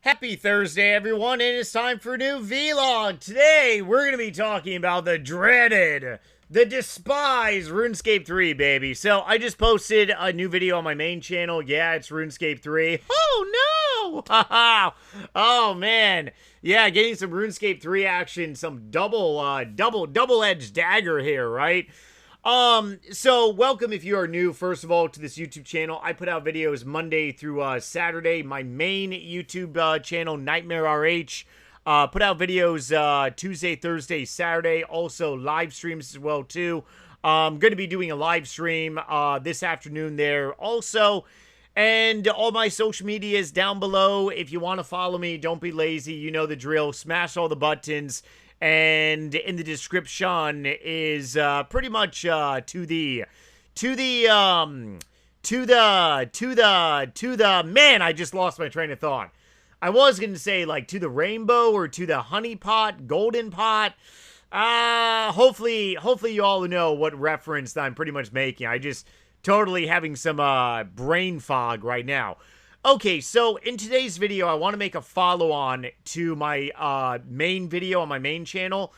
Happy Thursday, everyone, and it's time for a new vlog. Today, we're going to be talking about the dreaded, the despised RuneScape 3, baby. So, I just posted a new video on my main channel. Yeah, it's RuneScape 3. Oh, no! Oh, man. Yeah, getting some RuneScape 3 action, some double-edged dagger here, right? So welcome if you are new, first of all, to this YouTube channel. I put out videos Monday through Saturday. My main YouTube channel, Nightmare RH, put out videos Tuesday, Thursday, Saturday. Also live streams as well too. I'm going to be doing a live stream this afternoon there also. And all my social media is down below. If you want to follow me, don't be lazy. You know the drill. Smash all the buttons. And in the description is pretty much to the man, I just lost my train of thought. I was going to say like to the rainbow or to the honey pot, golden pot. Hopefully you all know what reference I'm pretty much making. I just totally having some brain fog right now. Okay, so in today's video, I want to make a follow-on to my main video on my main channel.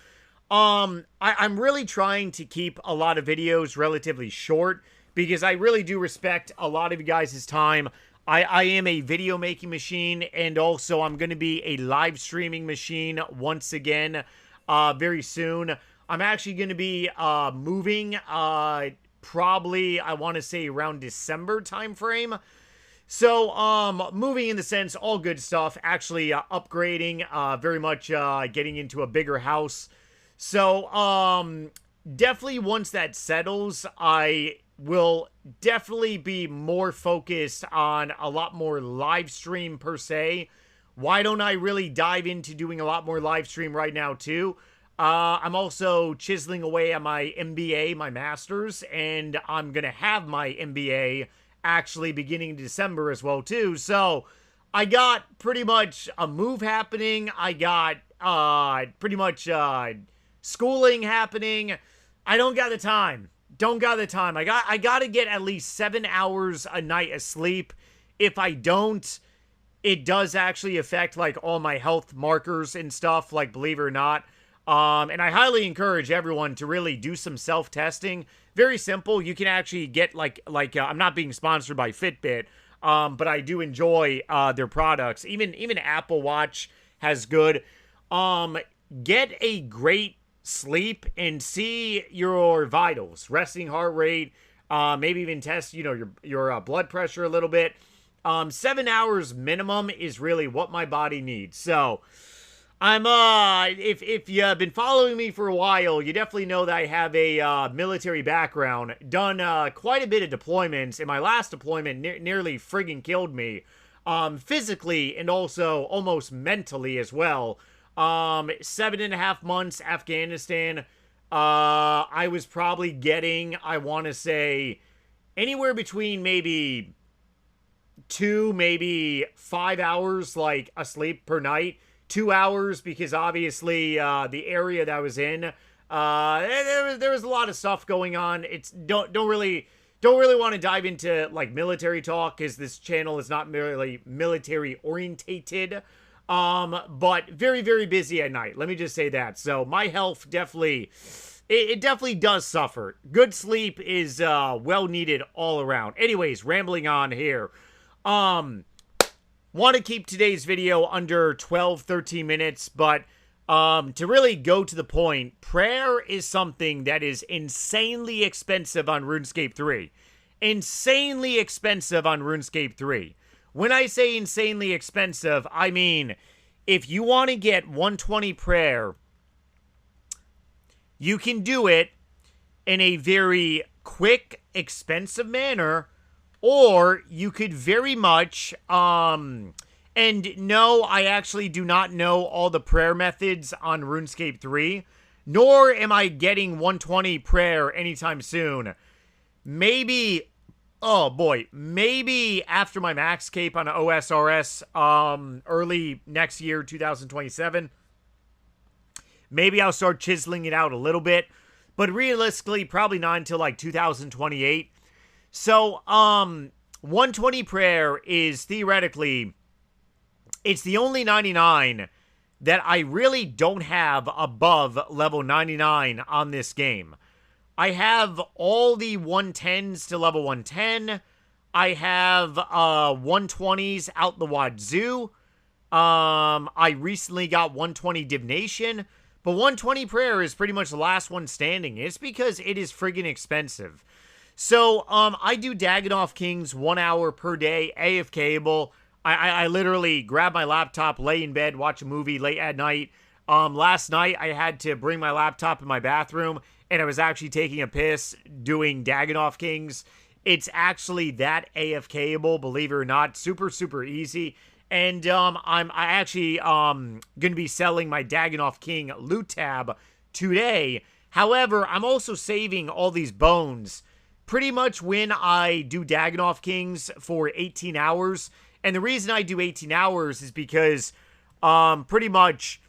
I'm really trying to keep a lot of videos relatively short because I really do respect a lot of you guys' time. I am a video making machine, and also I'm going to be a live streaming machine once again very soon. I'm actually going to be moving probably, I want to say, around December time frame. So, moving in the sense, all good stuff, actually, upgrading, very much, getting into a bigger house. So, definitely once that settles, I will definitely be more focused on a lot more live stream per se. Why don't I really dive into doing a lot more live stream right now, too? I'm also chiseling away on my MBA, my master's, and I'm gonna have my MBA actually beginning in December as well too. So I got pretty much a move happening. I got pretty much schooling happening. I don't got the time. I got to get at least 7 hours a night of sleep. If I don't, it does actually affect like all my health markers and stuff, like, believe it or not. And I highly encourage everyone to really do some self-testing. Very simple. You can actually get like I'm not being sponsored by Fitbit, but I do enjoy their products. Even Apple Watch has good. Get a great sleep and see your vitals, resting heart rate. Maybe even test your blood pressure a little bit. 7 hours minimum is really what my body needs. So I'm, if you've been following me for a while, you definitely know that I have a, military background, done, quite a bit of deployments, and my last deployment nearly friggin' killed me, physically and also almost mentally as well. 7.5 months Afghanistan, I was probably getting, I want to say, anywhere between maybe 2, maybe 5 hours, like, asleep per night. 2 hours, because obviously the area that I was in, there was a lot of stuff going on. It's don't really want to dive into like military talk because this channel is not merely military orientated. But very, very busy at night. Let me just say that. So my health definitely, it definitely does suffer. Good sleep is well needed all around. Anyways, rambling on here. Want to keep today's video under 12-13 minutes, but to really go to the point, prayer is something that is insanely expensive on RuneScape 3. Insanely expensive on RuneScape 3. When I say insanely expensive, I mean, if you want to get 120 prayer, you can do it in a very quick, expensive manner, or you could very much, and no, I actually do not know all the prayer methods on RuneScape 3, nor am I getting 120 prayer anytime soon. Maybe, oh boy, maybe after my max cape on OSRS, early next year, 2027, maybe I'll start chiseling it out a little bit, but realistically, probably not until like 2028. So, 120 prayer is theoretically It's the only 99 that I really don't have above level 99 on this game. I have all the 110s to level 110. I have 120s out the wazoo. I recently got 120 divination, but 120 prayer is pretty much the last one standing. It's because it is friggin' expensive. So, I do Dagannoth King's 1 hour per day, AFK-able. I literally grab my laptop, lay in bed, watch a movie late at night. Last night, I had to bring my laptop in my bathroom, and I was actually taking a piss doing Dagannoth Kings. It's actually that AFK-able, believe it or not. Super, super easy. And I actually going to be selling my Dagannoth King loot tab today. However, I'm also saving all these bones pretty much when I do Dagannoth Kings for 18 hours. And the reason I do 18 hours is because pretty much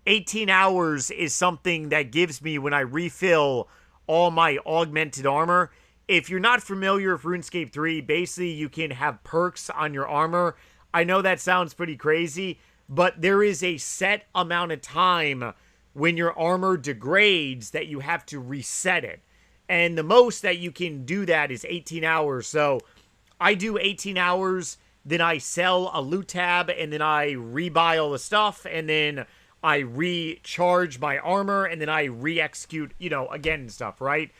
18 hours is something that gives me when I refill all my augmented armor. If you're not familiar with RuneScape 3, basically you can have perks on your armor. I know that sounds pretty crazy, but there is a set amount of time when your armor degrades that you have to reset it. And the most that you can do that is 18 hours. So I do 18 hours, then I sell a loot tab, and then I rebuy all the stuff, and then I recharge my armor, and then I re-execute, again and stuff, right?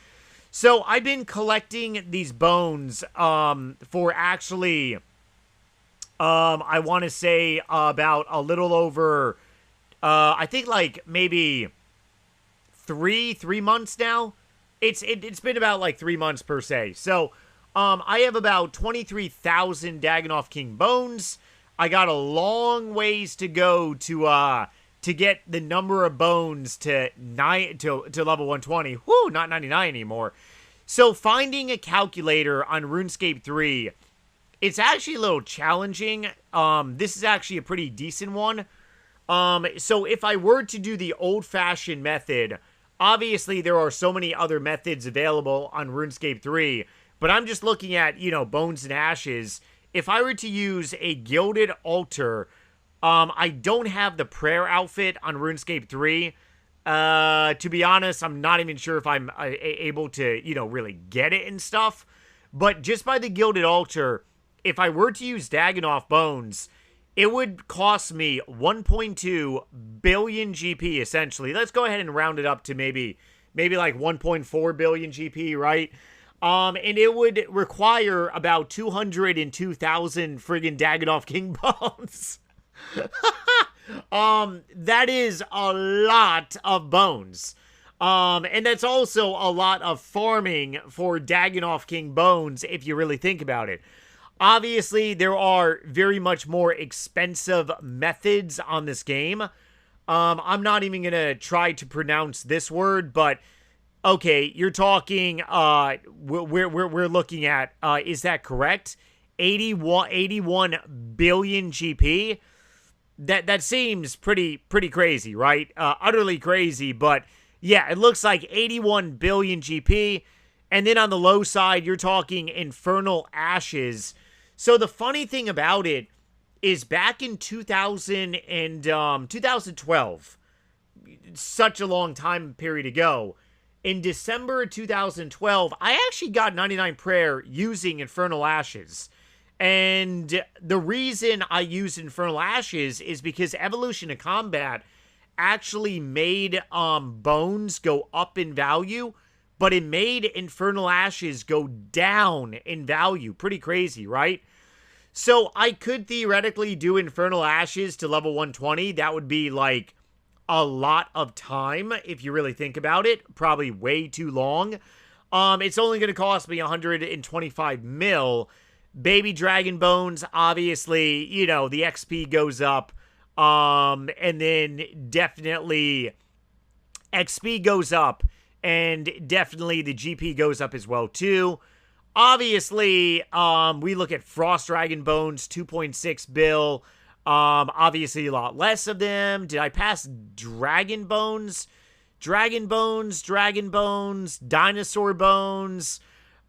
So I've been collecting these bones for actually, I want to say about a little over, I think like maybe three months now. It's been about like 3 months per se. So I have about 23,000 Dagannoth King bones. I got a long ways to go to get the number of bones to level 120. Whoo, not 99 anymore. So finding a calculator on RuneScape 3, it's actually a little challenging. This is actually a pretty decent one. So if I were to do the old-fashioned method, obviously there are so many other methods available on RuneScape 3, but I'm just looking at, bones and ashes. If I were to use a gilded altar, I don't have the prayer outfit on RuneScape 3. To be honest, I'm not even sure if I'm able to, really get it and stuff. But just by the gilded altar, if I were to use Dagannoth bones, it would cost me 1.2 billion GP, essentially. Let's go ahead and round it up to maybe like 1.4 billion GP, right? And it would require about 202,000 friggin' Dagannoth King bones. That is a lot of bones. And that's also a lot of farming for Dagannoth King bones, if you really think about it. Obviously, there are very much more expensive methods on this game. I'm not even going to try to pronounce this word, but okay, you're talking, we're looking at, is that correct? 81 billion GP? That seems pretty crazy, right? Utterly crazy, but yeah, it looks like 81 billion GP. And then on the low side, you're talking infernal ashes. So the funny thing about it is back in 2012, such a long time period ago, in December of 2012, I actually got 99 prayer using infernal ashes. And the reason I used infernal ashes is because Evolution of Combat actually made bones go up in value, but it made infernal ashes go down in value. Pretty crazy, right? So I could theoretically do infernal ashes to level 120. That would be like a lot of time if you really think about it. Probably way too long. It's only going to cost me 125 mil. Baby dragon bones, obviously, the XP goes up. And then definitely XP goes up. And definitely the GP goes up as well, too. Obviously, we look at Frost Dragon Bones, 2.6 bill. Obviously, a lot less of them. Did I pass Dragon Bones? Dragon Bones, Dinosaur Bones,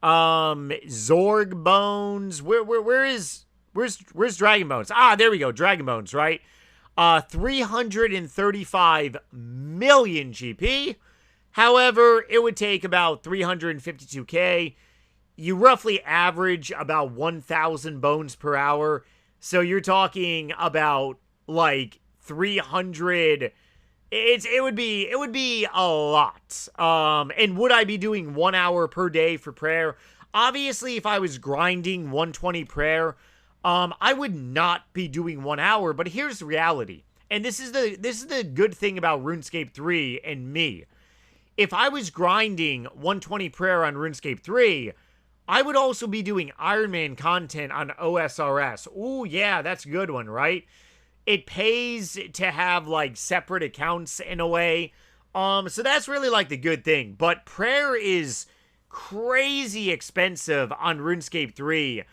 Zorg Bones. Where is Where's Dragon Bones? Ah, there we go. Dragon Bones, right? 335 million GP. However, it would take about 352k. You roughly average about 1,000 bones per hour. So you're talking about like 300. It would be a lot. And would I be doing 1 hour per day for prayer? Obviously, if I was grinding 120 prayer, I would not be doing 1 hour. But here's the reality, and this is the good thing about RuneScape 3 and me. If I was grinding 120 prayer on RuneScape 3, I would also be doing Iron Man content on OSRS. Ooh, yeah, that's a good one, right? It pays to have like separate accounts in a way. So that's really like the good thing. But prayer is crazy expensive on RuneScape 3.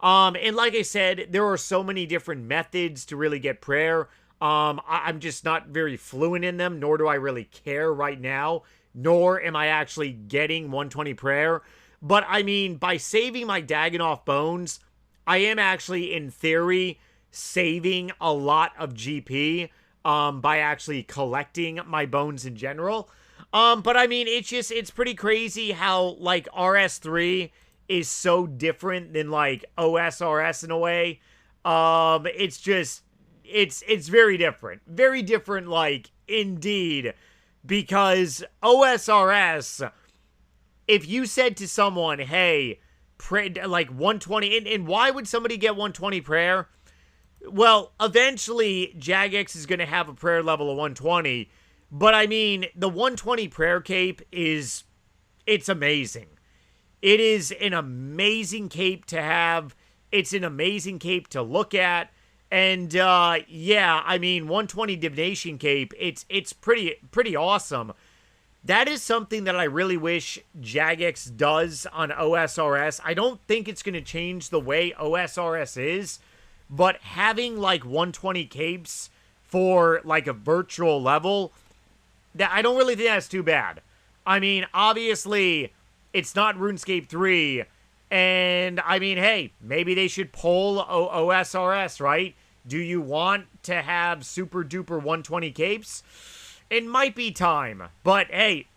And like I said, there are so many different methods to really get prayer. I'm just not very fluent in them, nor do I really care right now, nor am I actually getting 120 prayer. But I mean, by saving my Dagannoth bones, I am actually, in theory, saving a lot of GP by actually collecting my bones in general. But I mean, it's pretty crazy how like RS3 is so different than like OSRS in a way. It's very different, like, indeed, because OSRS, if you said to someone, hey, pray, like 120, and why would somebody get 120 prayer? Well, eventually, Jagex is going to have a prayer level of 120, but I mean, the 120 prayer cape it's amazing. It is an amazing cape to have. It's an amazing cape to look at. And, yeah, I mean, 120 Divination cape, it's pretty awesome. That is something that I really wish Jagex does on OSRS. I don't think it's going to change the way OSRS is, but having, like, 120 capes for, like, a virtual level, that I don't really think that's too bad. I mean, obviously, it's not RuneScape 3, and, I mean, hey, maybe they should poll OSRS, right? Do you want to have super-duper 120 capes? It might be time, but hey,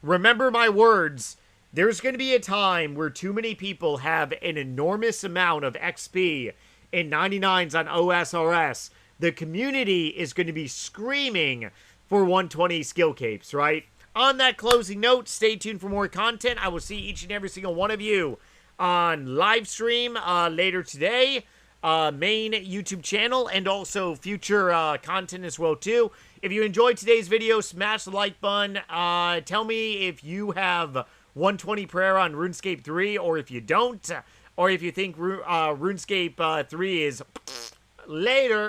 remember my words. There's going to be a time where too many people have an enormous amount of XP in 99s on OSRS. The community is going to be screaming for 120 skill capes, right? On that closing note, stay tuned for more content. I will see each and every single one of you on live stream later today. Main YouTube channel, and also future content as well too. If you enjoyed today's video, smash the like button. Tell me if you have 120 prayer on RuneScape 3, or if you don't, or if you think RuneScape 3 is later.